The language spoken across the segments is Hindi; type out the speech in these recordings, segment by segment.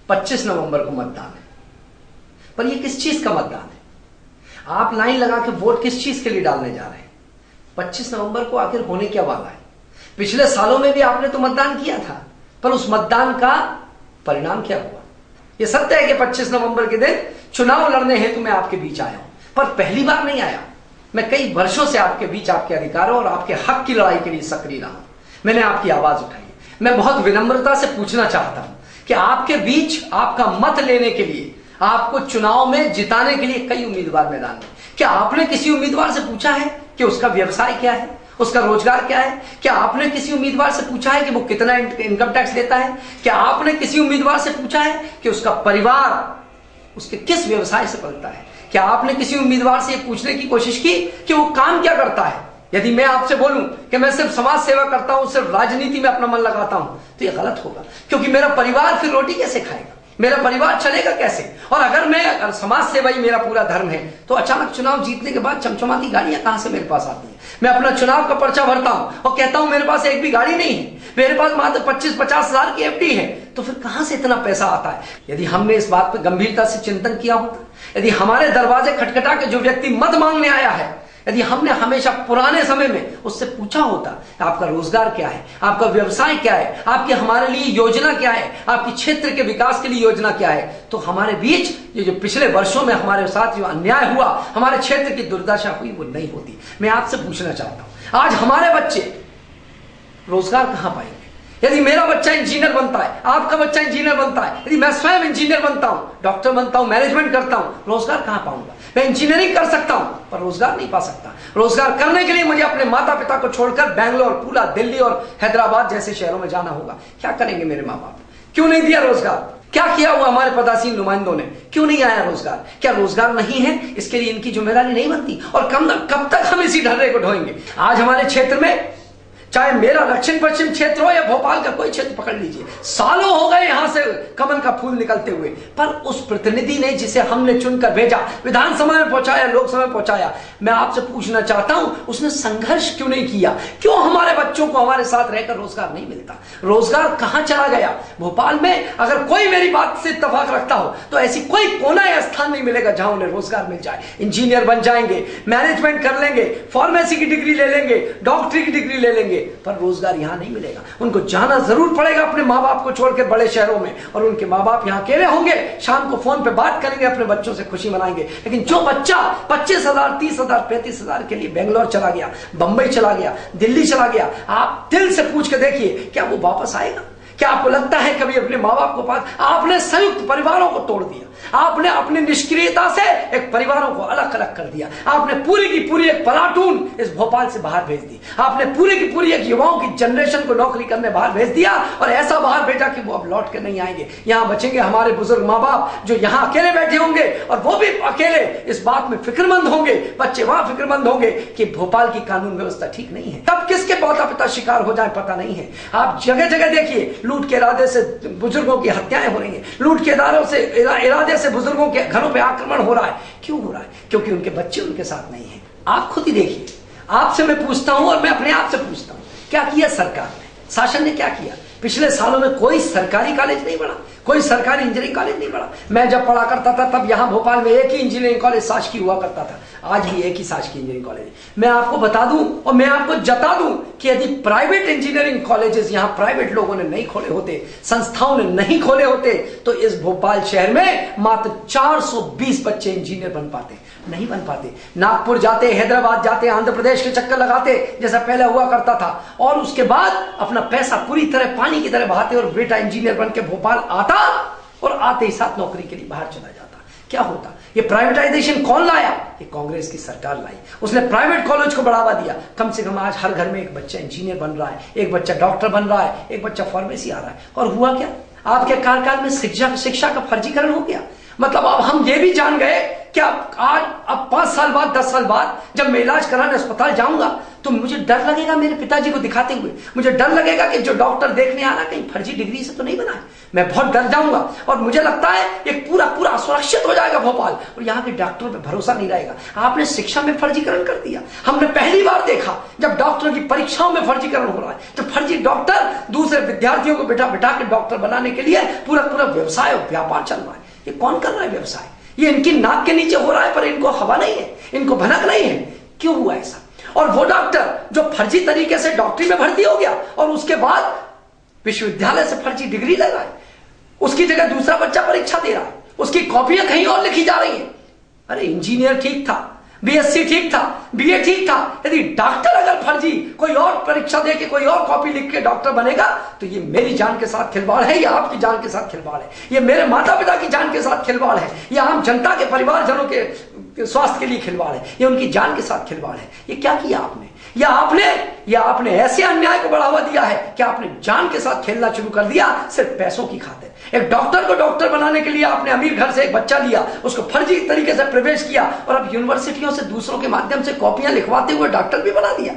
25 नवंबर को मतदान है, पर ये किस चीज का मतदान है? आप लाइन लगा के वोट किस चीज के लिए डालने जा रहे हैं? 25 नवंबर को आखिर होने क्या वाला है? पिछले सालों में भी आपने तो मतदान किया था, पर उस मतदान का परिणाम क्या हुआ? ये सत्य है कि 25 नवंबर के दिन चुनाव लड़ने हेतु मैं आपके बीच आया हूं, पर पहली बार नहीं आया। मैं कई वर्षों से आपके बीच आपके अधिकारों और आपके हक की लड़ाई के लिए सक्रिय रहा हूं। मैंने आपकी आवाज उठाई। मैं बहुत विनम्रता से पूछना चाहता हूं कि आपके बीच आपका मत लेने के लिए, आपको चुनाव में जिताने के लिए कई उम्मीदवार मैदान में, क्या आपने किसी उम्मीदवार से पूछा है कि उसका व्यवसाय क्या है, उसका रोजगार क्या है? क्या आपने किसी उम्मीदवार से पूछा है कि वो कितना इनकम टैक्स देता है? क्या आपने किसी उम्मीदवार से पूछा है कि उसका परिवार उसके किस व्यवसाय से पलता है? क्या आपने किसी उम्मीदवार से यह पूछने की कोशिश की कि वो काम क्या करता है? यदि मैं आपसे बोलूं कि मैं सिर्फ समाज सेवा करता हूं, सिर्फ राजनीति में अपना मन लगाता हूं, तो यह गलत होगा, क्योंकि मेरा परिवार फिर रोटी कैसे खाएगा? मेरा परिवार चलेगा कैसे? और अगर समाज सेवा ही मेरा पूरा धर्म है, तो अचानक चुनाव जीतने के बाद चमचमाती गाड़ियां कहां से मेरे पास आती हैं? मैं अपना चुनाव का पर्चा भरता हूं और कहता हूं मेरे पास एक भी गाड़ी नहीं है, मेरे पास मात्र 25-50 हजार की एफडी है, तो फिर कहां से इतना पैसा आता है? यदि हमने इस बात पर गंभीरता से चिंतन किया होता, यदि हमारे दरवाजे खटखटा के जो व्यक्ति मत मांगने आया है, यदि हमने हमेशा पुराने समय में उससे पूछा होता आपका रोजगार क्या है, आपका व्यवसाय क्या है, आपकी हमारे लिए योजना क्या है, आपकी क्षेत्र के विकास के लिए योजना क्या है, तो हमारे बीच ये जो पिछले वर्षों में हमारे साथ जो अन्याय हुआ, हमारे क्षेत्र की दुर्दशा हुई, वो नहीं होती। मैं आपसे पूछना चाहता हूं, आज हमारे बच्चे रोजगार कहां पाएंगे? यदि मेरा बच्चा इंजीनियर बनता है, आपका बच्चा इंजीनियर बनता है, यदि मैं स्वयं इंजीनियर बनता हूं, डॉक्टर बनता हूं, मैनेजमेंट करता हूं, रोजगार कहां पाऊंगा? मैं इंजीनियरिंग कर सकता हूं, पर रोजगार नहीं पा सकता। रोजगार करने के लिए मुझे अपने माता पिता को छोड़कर बैंगलोर, पूरा दिल्ली और हैदराबाद जैसे शहरों में जाना होगा। क्या करेंगे मेरे माँ बाप? क्यों नहीं दिया रोजगार? क्या किया हुआ हमारे पदासीन नुमाइंदों ने? क्यों नहीं आया रोजगार? क्या रोजगार नहीं है? इसके लिए इनकी जिम्मेदारी नहीं बनती? और कब तक हम इसी ढर्रे को ढोएंगे? आज हमारे क्षेत्र में, चाहे मेरा दक्षिण पश्चिम क्षेत्र हो या भोपाल का कोई क्षेत्र पकड़ लीजिए, सालों हो गए यहां से कमल का फूल निकलते हुए, पर उस प्रतिनिधि ने जिसे हमने चुनकर भेजा, विधानसभा में पहुंचाया, लोकसभा में पहुंचाया, मैं आपसे पूछना चाहता हूं, उसने संघर्ष क्यों नहीं किया? क्यों हमारे बच्चों को हमारे साथ रहकर रोजगार नहीं मिलता? रोजगार कहां चला गया? भोपाल में अगर कोई मेरी बात से इत्तेफाक रखता हो, तो ऐसी कोई कोना या स्थान नहीं मिलेगा जहां उन्हें रोजगार मिल जाए। इंजीनियर बन जाएंगे, मैनेजमेंट कर लेंगे, फार्मेसी की डिग्री ले लेंगे, डॉक्टरी की डिग्री ले लेंगे, पर रोजगार यहां नहीं मिलेगा। उनको जाना जरूर पड़ेगा अपने माँ बाप को छोड़कर बड़े शहरों में, और उनके माँ बाप यहां अकेले होंगे, शाम को फोन पे बात करेंगे, अपने बच्चों से खुशी मनाएंगे। लेकिन जो बच्चा 25,000, 30,000, 35,000 के लिए बेंगलोर चला गया, बंबई चला गया, दिल्ली चला गया, आप दिल से पूछ के देखिए, क्या वो वापस आएगा? क्या आपको लगता है कभी अपने माँ बाप को पास? आपने संयुक्त परिवारों को तोड़ दिया, आपने अपनी निष्क्रियता से एक परिवारों को अलग अलग कर दिया, आपने पूरी की पूरी एक प्लाटून इस भोपाल से बाहर भेज दी, आपने पूरी की पूरी एक युवाओं की जनरेशन को नौकरी करने बाहर भेज दिया, और ऐसा बाहर भेजा कि वो अब लौट के नहीं आएंगे। यहां बचेंगे हमारे बुजुर्ग माँ बाप, जो यहां अकेले बैठे होंगे, और वो भी अकेले इस बात में फिक्रमंद होंगे, बच्चे वहां फिक्रमंद होंगे कि भोपाल की कानून व्यवस्था ठीक नहीं है। तब किसके माता पिता शिकार हो जाए पता नहीं है। आप जगह जगह देखिए, लूट के इरादे से बुजुर्गों की हत्याएं हो रही हैं, लूट के इरादे से बुजुर्गों के घरों पे आक्रमण हो रहा है। क्यों हो रहा है? क्योंकि उनके बच्चे उनके साथ नहीं हैं। आप खुद ही देखिए। आपसे मैं पूछता हूं, और मैं अपने आप से पूछता हूं, क्या किया सरकार ने, शासन ने क्या किया? पिछले सालों में कोई सरकारी कॉलेज नहीं बना, कोई सरकारी इंजीनियरिंग कॉलेज नहीं बना। मैं जब पढ़ा करता था, तब यहां भोपाल में एक ही इंजीनियरिंग कॉलेज शासकीय हुआ करता था। आज भी एक ही शासकीय इंजीनियरिंग कॉलेज। मैं आपको बता दूं और मैं आपको जता दूं कि यदि प्राइवेट इंजीनियरिंग कॉलेजेस यहां प्राइवेट लोगों ने नहीं खोले होते, संस्थाओं ने नहीं खोले होते, तो इस भोपाल शहर में मात्र 420 बच्चे इंजीनियर बन पाते, नहीं बन पाते। नागपुर जाते, हैदराबाद जाते, आंध्र प्रदेश के चक्कर लगाते, जैसा पहले हुआ करता था, और उसके बाद अपना पैसा पूरी तरह पानी की तरह बहाते, और बेटा इंजीनियर बन के भोपाल आता, और आते ही साथ नौकरी के लिए बाहर चला जाता। क्या होता? ये प्राइवेटाइजेशन कौन लाया? ये कांग्रेस की सरकार लाई। उसने प्राइवेट कॉलेज को बढ़ावा दिया। कम से कम आज हर घर में एक बच्चा इंजीनियर बन रहा है, एक बच्चा डॉक्टर बन रहा है, एक बच्चा फार्मेसी आ रहा है। और हुआ क्या? आपके कार्यकाल में शिक्षा का फर्जीकरण हो गया। मतलब अब हम ये भी जान गए कि अब 5 साल बाद, 10 साल बाद जब मैं इलाज कराने अस्पताल जाऊंगा, तो मुझे डर लगेगा मेरे पिताजी को दिखाते हुए, मुझे डर लगेगा कि जो डॉक्टर देखने आ रहा कहीं फर्जी डिग्री से तो नहीं बना है। मैं बहुत डर जाऊंगा और मुझे लगता है एक पूरा पूरा असुरक्षित हो जाएगा भोपाल और यहाँ के डॉक्टरों पे भरोसा नहीं रहेगा। आपने शिक्षा में फर्जीकरण कर दिया। हमने पहली बार देखा जब डॉक्टरों की परीक्षाओं में फर्जीकरण हो रहा है, तो फर्जी डॉक्टर दूसरे विद्यार्थियों को बिठा बिठा के डॉक्टर बनाने के लिए पूरा पूरा व्यवसाय और व्यापार चल रहा है। ये कौन कर रहा है व्यवसाय? ये इनकी नाक के नीचे हो रहा है, पर इनको हवा नहीं है, इनको भनक नहीं है। क्यों हुआ ऐसा? और वो डॉक्टर जो फर्जी तरीके से डॉक्टरी में भर्ती हो गया और उसके बाद विश्वविद्यालय से फर्जी डिग्री ले रहा है, उसकी जगह दूसरा बच्चा परीक्षा दे रहा है, उसकी कॉपियां कहीं और लिखी जा रही है। अरे इंजीनियर ठीक था, बीएससी ठीक था, बीए ठीक था, यदि डॉक्टर अगर फर्जी कोई और परीक्षा दे के कोई और कॉपी लिख के डॉक्टर बनेगा तो ये मेरी जान के साथ खिलवाड़ है, या आपकी जान के साथ खिलवाड़ है, ये मेरे माता पिता की जान के साथ खिलवाड़ है, या आम जनता के परिवारजनों के स्वास्थ्य के लिए खिलवाड़ है, ये उनकी जान के साथ खिलवाड़ है। ये क्या किया आपने? या आपने ऐसे अन्याय को बढ़ावा दिया है कि आपने जान के साथ खेलना शुरू कर दिया सिर्फ पैसों की खातिर। एक डॉक्टर को डॉक्टर बनाने के लिए आपने अमीर घर से एक बच्चा लिया, उसको फर्जी तरीके से प्रवेश किया और अब यूनिवर्सिटियों से दूसरों के माध्यम से कॉपियां लिखवाते हुए डॉक्टर भी बना दिया।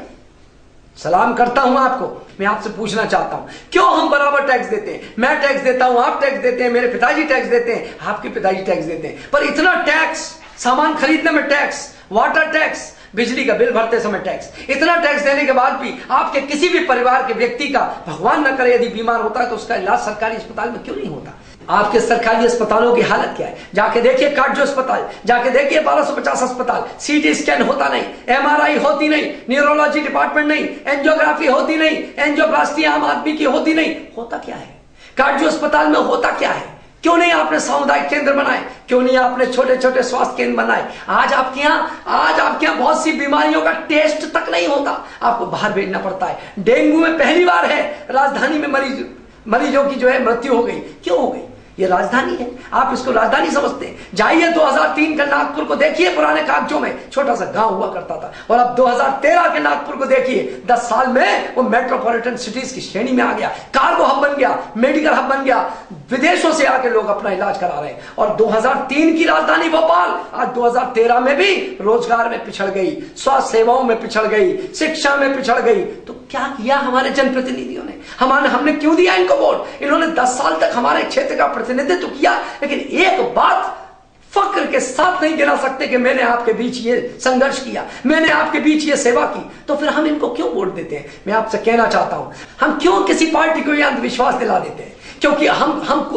सलाम करता हूं आपको। मैं आपसे पूछना चाहता हूं, क्यों हम बराबर टैक्स देते हैं? मैं टैक्स देता हूं, आप टैक्स देते हैं, मेरे पिताजी टैक्स देते हैं, आपके पिताजी टैक्स देते हैं, पर इतना टैक्स, सामान खरीदने में टैक्स, वाटर टैक्स, बिजली का बिल भरते समय टैक्स, इतना टैक्स देने के बाद भी आपके किसी भी परिवार के व्यक्ति का, भगवान न करे यदि बीमार होता है तो उसका इलाज सरकारी अस्पताल में क्यों नहीं होता? आपके सरकारी अस्पतालों की हालत क्या है? जाके देखिए कार्डियो अस्पताल, जाके देखिए 1250 अस्पताल, सीटी स्कैन होता नहीं, एमआरआई होती नहीं, न्यूरोलॉजी डिपार्टमेंट नहीं, एंजियोग्राफी होती नहीं, एंजियोप्लास्टी आम आदमी की होती नहीं। होता क्या है कार्डियो अस्पताल में? होता क्या है? क्यों नहीं आपने सामुदायिक केंद्र बनाए? क्यों नहीं आपने छोटे छोटे स्वास्थ्य केंद्र बनाए? आज आपके यहाँ बहुत सी बीमारियों का टेस्ट तक नहीं होता, आपको बाहर भेजना पड़ता है। डेंगू में पहली बार है राजधानी में मरीजों की जो है मृत्यु हो गई। क्यों हो गई? ये राजधानी है, आप इसको राजधानी समझते हैं। जाइए 2003 का नागपुर को देखिए, पुराने कागजों में छोटा सा गांव हुआ करता था, और अब 2013 के नागपुर को देखिए, 10 साल में वो मेट्रोपॉलिटन सिटीज की श्रेणी में आ गया, कार्गो हब बन गया, मेडिकल हब बन गया, विदेशों से आके लोग अपना इलाज करा रहे हैं। और 2003 की राजधानी भोपाल आज 2013 में भी रोजगार में पिछड़ गई, स्वास्थ्य सेवाओं में पिछड़ गई, शिक्षा में पिछड़ गई। तो क्या किया हमारे जनप्रतिनिधियों ने? हमने क्यों दिया इनको वोट? इन्होंने 10 साल तक हमारे क्षेत्र का प्रतिनिधित्व किया, लेकिन एक बात फक्र के साथ नहीं गिना सकते कि मैंने आपके बीच ये संघर्ष किया, मैंने आपके बीच ये सेवा की। तो फिर हम इनको क्यों वोट देते हैं? मैं आपसे कहना चाहता हूं, हम क्यों किसी पार्टी को यह अंधविश्वास दिला देते हैं? क्योंकि हम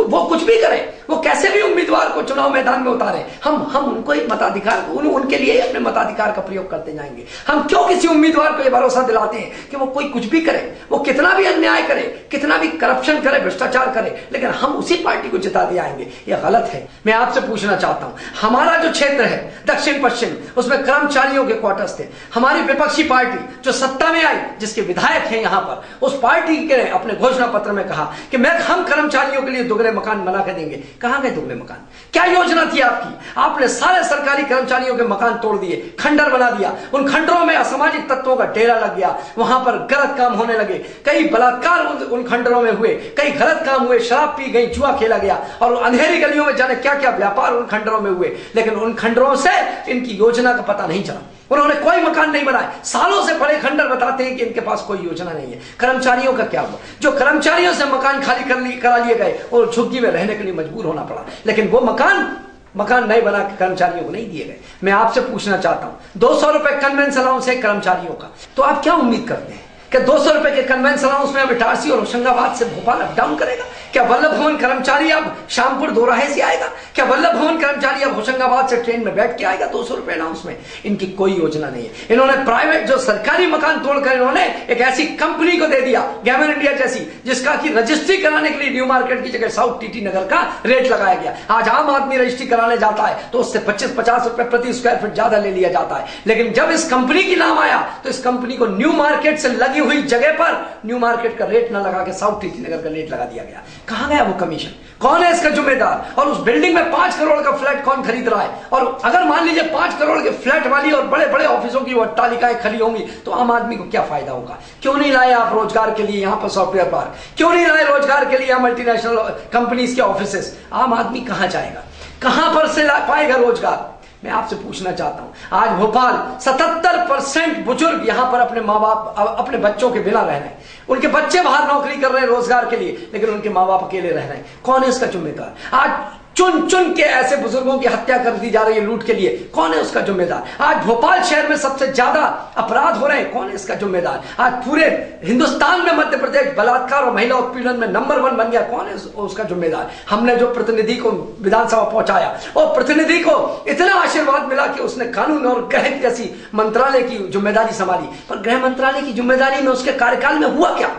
वो कुछ भी करें, वो कैसे भी उम्मीदवार को चुनाव मैदान में उतारे, हम उनको ही मताधिकार, उनके लिए अपने मताधिकार का प्रयोग करते जाएंगे। हम क्यों किसी उम्मीदवार को यह भरोसा दिलाते हैं कि वो कोई कुछ भी करे, वो कितना भी अन्याय करे, कितना भी करप्शन करे, भ्रष्टाचार करे, लेकिन हम उसी पार्टी को जिता दिए आएंगे? यह गलत है। मैं आपसे पूछना चाहता हूं, हमारा जो क्षेत्र है दक्षिण पश्चिम, उसमें कर्मचारियों के क्वार्टर्स थे। हमारी विपक्षी पार्टी जो सत्ता में आई, जिसके विधायक हैं यहां पर, उस पार्टी के अपने घोषणा पत्र में कहा कि हम कर्मचारियों के लिए दुगने मकान बना के देंगे। कहां गए दुगने मकान? क्या योजना थी आपकी? आपने सारे सरकारी कर्मचारियों के मकान तोड़ दिए, खंडर बना दिया, उन खंडरों में असामाजिक तत्वों का डेरा लग गया, वहां पर गलत काम होने लगे, कई बलात्कार उन खंडरों में हुए, कई गलत काम हुए, शराब पी गई, जुआ खेला गया, और अंधेरी गलियों में जाने क्या क्या व्यापार उन खंडरों में हुए, लेकिन उन खंडरों से इनकी योजना का पता नहीं चला। उन्होंने कोई मकान नहीं बनाए, सालों से पड़े खंडर बताते हैं कि इनके पास कोई योजना नहीं है। कर्मचारियों का क्या हुआ? जो कर्मचारियों से मकान खाली करा लिए गए और झुग्गी में रहने के लिए मजबूर होना पड़ा, लेकिन वो मकान नहीं बना के कर्मचारियों को नहीं दिए गए। मैं आपसे पूछना चाहता हूं, 200 रुपए कन्वेंस अलाउंस है कर्मचारियों का, तो आप क्या उम्मीद करते हैं कि 200 रुपए के कन्वेंस अलाउंस में अब इटारसी और होशंगाबाद से भोपाल अप डाउन करेगा? क्या वल्लभ भवन कर्मचारी अब शामपुर दोराहे से आएगा? क्या वल्लभ भवन कर्मचारी अब होशंगाबाद से ट्रेन में बैठ के आएगा 200 रुपए अलाउंस में? इनकी कोई योजना नहीं है। इन्होंने प्राइवेट जो सरकारी मकान तोड़कर इन्होंने एक ऐसी कंपनी को दे दिया, गैमन इंडिया जैसी, जिसका की रजिस्ट्री कराने के लिए न्यू मार्केट की जगह साउथ टीटी नगर का रेट लगाया गया। आज आम आदमी रजिस्ट्री कराने जाता है तो उससे 25-50 रुपए प्रति स्क्वायर फीट ज्यादा ले लिया जाता है, लेकिन जब इस कंपनी की नाम आया तो इस कंपनी को न्यू मार्केट से लगी हुई जगह पर न्यू मार्केट का रेट न लगा के साउथ टीटी नगर का रेट लगा दिया गया। कहां गया वो कमीशन? कौन है इसका जिम्मेदार? और उस बिल्डिंग में 5 करोड़ का फ्लैट कौन खरीद रहा है? और अगर मान लीजिए 5 करोड़ के फ्लैट वाली और बड़े बड़े ऑफिसों की अट्टालिकाएं खड़ी होंगी तो आम आदमी को क्या फायदा होगा? क्यों नहीं लाए आप रोजगार के लिए यहां पर सॉफ्टवेयर पार्क? क्यों नहीं लाए रोजगार के लिए मल्टीनेशनल कंपनीज के ऑफिसेस? आम आदमी कहां जाएगा? कहां पर से पाएगा रोजगार? मैं आपसे पूछना चाहता हूं, आज भोपाल 77% बुजुर्ग यहां पर अपने माँ बाप अपने बच्चों के बिना रह रहे हैं। उनके बच्चे बाहर नौकरी कर रहे हैं रोजगार के लिए, लेकिन उनके माँ बाप अकेले रह रहे हैं। कौन है इसका जिम्मेदार? आज चुन चुन के ऐसे बुजुर्गों की हत्या कर दी जा रही है लूट के लिए, कौन है उसका जिम्मेदार? आज भोपाल शहर में सबसे ज्यादा अपराध हो रहे हैं, कौन है इसका जिम्मेदार? आज पूरे हिंदुस्तान में मध्य प्रदेश बलात्कार और महिला उत्पीड़न में नंबर 1 बन गया, कौन है उसका जिम्मेदार? हमने जो प्रतिनिधि को विधानसभा पहुंचाया और प्रतिनिधि को इतना आशीर्वाद मिला कि उसने कानून और गृह जैसी मंत्रालय की जिम्मेदारी संभाली, पर गृह मंत्रालय की जिम्मेदारी में उसके कार्यकाल में हुआ क्या?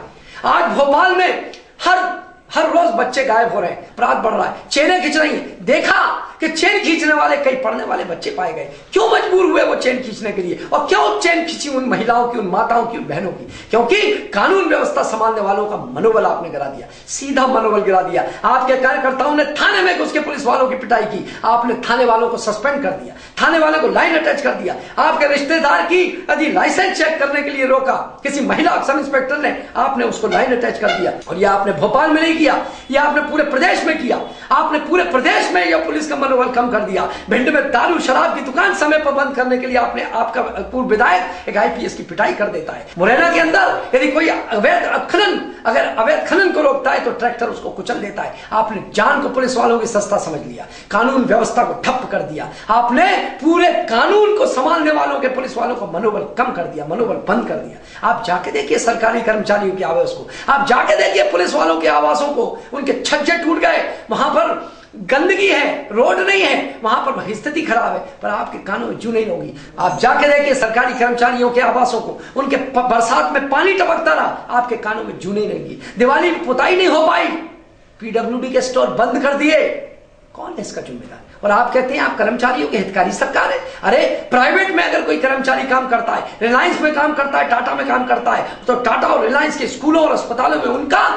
आज भोपाल में हर रोज बच्चे गायब हो रहे हैं, अपराध बढ़ रहा है, चेनें खींच रही हैं। देखा कि चेन खींचने वाले कई पढ़ने वाले बच्चे पाए गए। क्यों मजबूर हुए वो चेन खींचने के लिए? और क्यों चेन खींची उन महिलाओं की, उन माताओं की, उन बहनों की? क्योंकि कानून व्यवस्था संभालने वालों का मनोबल आपने गिरा दिया, सीधा मनोबल गिरा दिया। आपके कार्यकर्ताओं ने थाने में घुस के पुलिस वालों की पिटाई की, आपने थाने वालों को सस्पेंड कर दिया, थाने वालों को लाइन अटैच कर दिया। आपके रिश्तेदार की यदि लाइसेंस चेक करने के लिए रोका किसी महिला सब इंस्पेक्टर ने, आपने उसको लाइन अटैच कर दिया। और यह आपने भोपाल में नहीं किया, यह आपने पूरे प्रदेश में किया। आपने पूरे प्रदेश में यह पुलिस का मनोबल कम कर दिया। भिंड में दारू शराब की दुकान समय पर बंद करने के लिए आपका पूर्व विधायक एक आईपीएस की पिटाई कर देता है। मुरैना के अंदर यदि कोई अवैध खनन को रोकता है तो ट्रैक्टर उसको कुचल देता है। आपने जान को पुलिस वालों की सस्ता समझ लिया, कानून व्यवस्था को ठप कर दिया। आपने पूरे कानून को संभालने वालों के, पुलिस वालों को मनोबल कम कर दिया, मनोबल बंद कर दिया। आप जाके देखिए सरकारी कर्मचारियों के आवास को, आप जाके देखिए पुलिस वालों के आवासों को, उनके छज्जे टूट गए, वहां पर गंदगी है, रोड नहीं है, वहां पर स्थिति खराब है, पर आपके कानों में जू नहीं होगी। आप जाके देखिए सरकारी कर्मचारियों के आवासों को, उनके बरसात में पानी टपकता रहा, आपके कानों में जू नहीं रहेगी। दिवाली में पुताई नहीं हो पाई, पीडब्ल्यूडी के स्टोर बंद कर दिए, कौन है इसका जिम्मेदार? और आप कहते हैं आप कर्मचारियों के हितकारी सरकार है। अरे प्राइवेट में अगर कोई कर्मचारी काम करता है, रिलायंस में काम करता है, टाटा में काम करता है, तो टाटा और रिलायंस के स्कूलों और अस्पतालों में उनका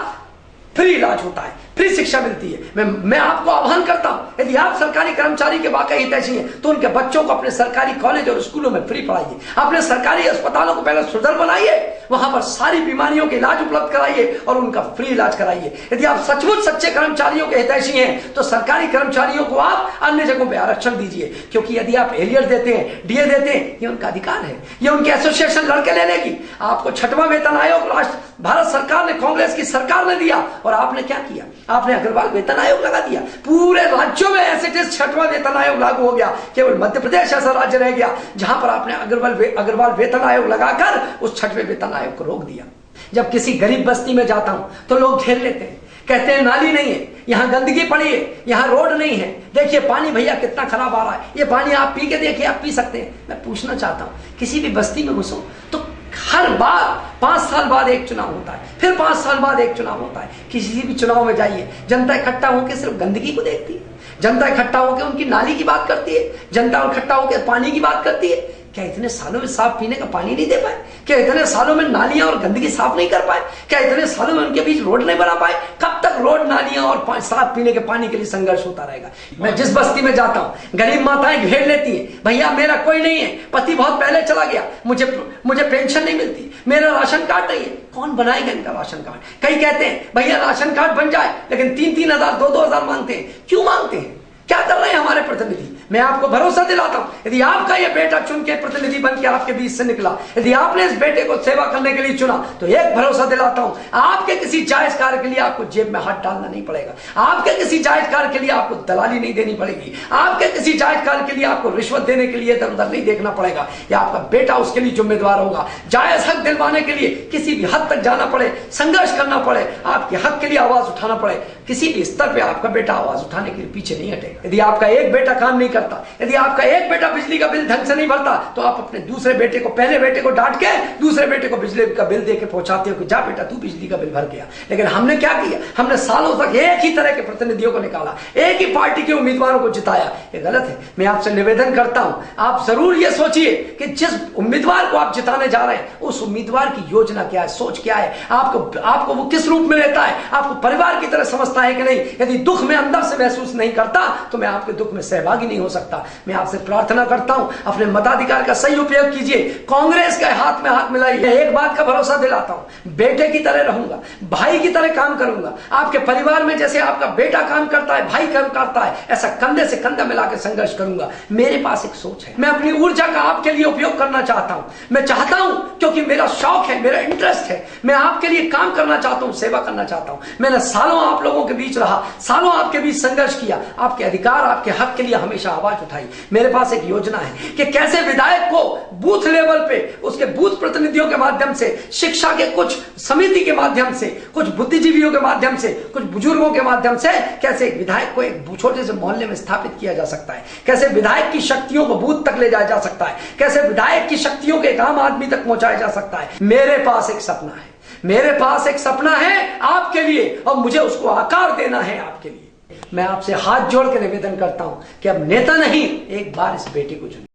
फ्री इलाज होता है, फ्री शिक्षा मिलती है। मैं आपको आह्वान करता हूं, यदि आप सरकारी कर्मचारी के वाकई हितैषी हैं तो उनके बच्चों को अपने सरकारी कॉलेज और स्कूलों में फ्री पढ़ाइए। अपने सरकारी अस्पतालों को पहले सुंदर बनाइए, वहां पर सारी बीमारियों के इलाज उपलब्ध कराइए और उनका फ्री इलाज कराइए। यदि आप सचमुच सच्चे कर्मचारियों के हितैषी हैं तो सरकारी कर्मचारियों को आप अन्य जगहों पर आरक्षण दीजिए, क्योंकि यदि आप एरियर देते हैं, डीए देते हैं, ये उनका अधिकार है, ये उनकी एसोसिएशन लड़के ले लेगी। आपको 6वां वेतन आयोग भारत सरकार ने, कांग्रेस की सरकार ने दिया, और आपने क्या किया? आपने अग्रवाल वेतन आयोग लगा दिया। पूरे राज्यों में ऐसे 6वां वेतन आयोग लागू हो गया, केवल मध्य प्रदेश ऐसा राज्य रह गया जहां पर आपने अग्रवाल वेतन आयोग लगाकर उस 6वें वेतन आयोग को रोक दिया। जब किसी गरीब बस्ती में जाता हूं तो लोग घेर लेते हैं, कहते हैं नाली नहीं है, यहां गंदगी पड़ी है, यहां रोड नहीं है, देखिए पानी भैया कितना खराब आ रहा है, ये पानी आप पी के देखिए, आप पी सकते हैं। मैं पूछना चाहता हूं, किसी भी बस्ती में घुसो तो हर बार 5 साल बाद एक चुनाव होता है, फिर 5 साल बाद एक चुनाव होता है। किसी भी चुनाव में जाइए, जनता इकट्ठा होकर सिर्फ गंदगी को देखती है, जनता इकट्ठा होकर उनकी नाली की बात करती है, जनता इकट्ठा होकर पानी की बात करती है। क्या इतने सालों में साफ पीने का पानी नहीं दे पाए? क्या इतने सालों में नालियां और गंदगी साफ नहीं कर पाए? क्या इतने सालों में उनके बीच रोड नहीं बना पाए? कब तक रोड, नालियां और साफ पीने के पानी के लिए संघर्ष होता रहेगा? मैं जिस बस्ती में जाता हूं, गरीब माताएं घेर लेती हैं, भैया मेरा कोई नहीं है, पति बहुत पहले चला गया, मुझे पेंशन नहीं मिलती, मेरा राशन कार्ड नहीं है। कौन बनाएगा इनका राशन कार्ड? कई कहते हैं भैया राशन कार्ड बन जाए, लेकिन 3-3 हजार 2-2 हजार मांगते हैं। क्यों मांगते हैं? क्या कर रहे हैं हमारे प्रतिनिधि? मैं आपको भरोसा दिलाता हूं, यदि आपका यह बेटा चुन के प्रतिनिधि बन के आपके बीच से निकला, यदि आपने इस बेटे को सेवा करने के लिए चुना, तो एक भरोसा दिलाता हूं, आपके किसी जायज कार्य के लिए आपको जेब में हाथ डालना नहीं पड़ेगा, आपके किसी जायज कार्य के लिए आपको दलाली नहीं देनी पड़ेगी, आपके किसी जायज कार्य के लिए आपको रिश्वत देने के लिए इधर उधर नहीं देखना पड़ेगा, या आपका बेटा उसके लिए जिम्मेदार होगा। जायज हक दिलवाने के लिए किसी भी हद तक जाना पड़े, संघर्ष करना पड़े, आपके हक के लिए आवाज उठाना पड़े, किसी भी स्तर पर आपका बेटा आवाज उठाने के लिए पीछे नहीं हटेगा। यदि आपका एक बेटा काम नहीं करता, यदि आपका एक बेटा बिजली का बिल ढंग से नहीं भरता, तो आप अपने दूसरे बेटे को, पहले बेटे को डांट के दूसरे बेटे को बिजली का बिल देके पहुंचाते हो कि जा बेटा तू बिजली का बिल भर गया। लेकिन हमने क्या किया? हमने सालों तक एक ही तरह के प्रतिनिधियों को निकाला, एक ही पार्टी के उम्मीदवारों को जिताया। ये गलत है। मैं आपसे निवेदन करता हूं, आप जरूर ये सोचिए कि जिस उम्मीदवार को आप जिताने जा रहे हैं, उस उम्मीदवार की योजना क्या है, सोच क्या है, आपको वो किस रूप में लेता है, आपको परिवार की तरह समझता है कि नहीं। यदि दुख में अंदर से महसूस नहीं करता तो मैं आपके दुख में सहभागी नहीं हो हो सकता। मैं आपसे प्रार्थना करता हूं, अपने मताधिकार का सही उपयोग कीजिए, कांग्रेस के हाथ में हाथ मिलाइए। एक बात का भरोसा दिलाता हूं, बेटे की तरह रहूंगा, भाई की तरह काम करूंगा। आपके परिवार में जैसे आपका बेटा काम करता है, भाई काम करता है, ऐसा कंधे से कंधा मिलाकर संघर्ष करूंगा। मेरे पास एक सोच है, मैं अपनी ऊर्जा का आपके लिए उपयोग करना चाहता हूं। मैं चाहता हूं, क्योंकि मेरा शौक है, मेरा इंटरेस्ट है, मैं आपके लिए काम करना चाहता हूं, सेवा करना चाहता हूं। मैंने सालों आप लोगों के बीच रहा, सालों आपके बीच संघर्ष किया, आपके अधिकार, आपके हक के लिए हमेशा आवाज उठाई। मेरे पास एक योजना है कि कैसे विधायक को बूथ लेवल पे उसके बूथ प्रतिनिधियों के माध्यम से, शिक्षा के कुछ समिति के माध्यम से, कुछ बुद्धिजीवियों के माध्यम से, कुछ बुजुर्गों के माध्यम से कैसे एक विधायक को एक छोटे से मोहल्ले में स्थापित किया जा सकता है, कैसे विधायक की शक्तियों को बूथ तक ले जाया जा सकता है, कैसे विधायक की शक्तियों को एक आम आदमी तक पहुंचाया जा सकता है। मेरे पास एक सपना है, मेरे पास एक सपना है आपके लिए, और मुझे उसको आकार देना है आपके लिए। मैं आपसे हाथ जोड़ के निवेदन करता हूं कि अब नेता नहीं, एक बार इस बेटे को चुनिए।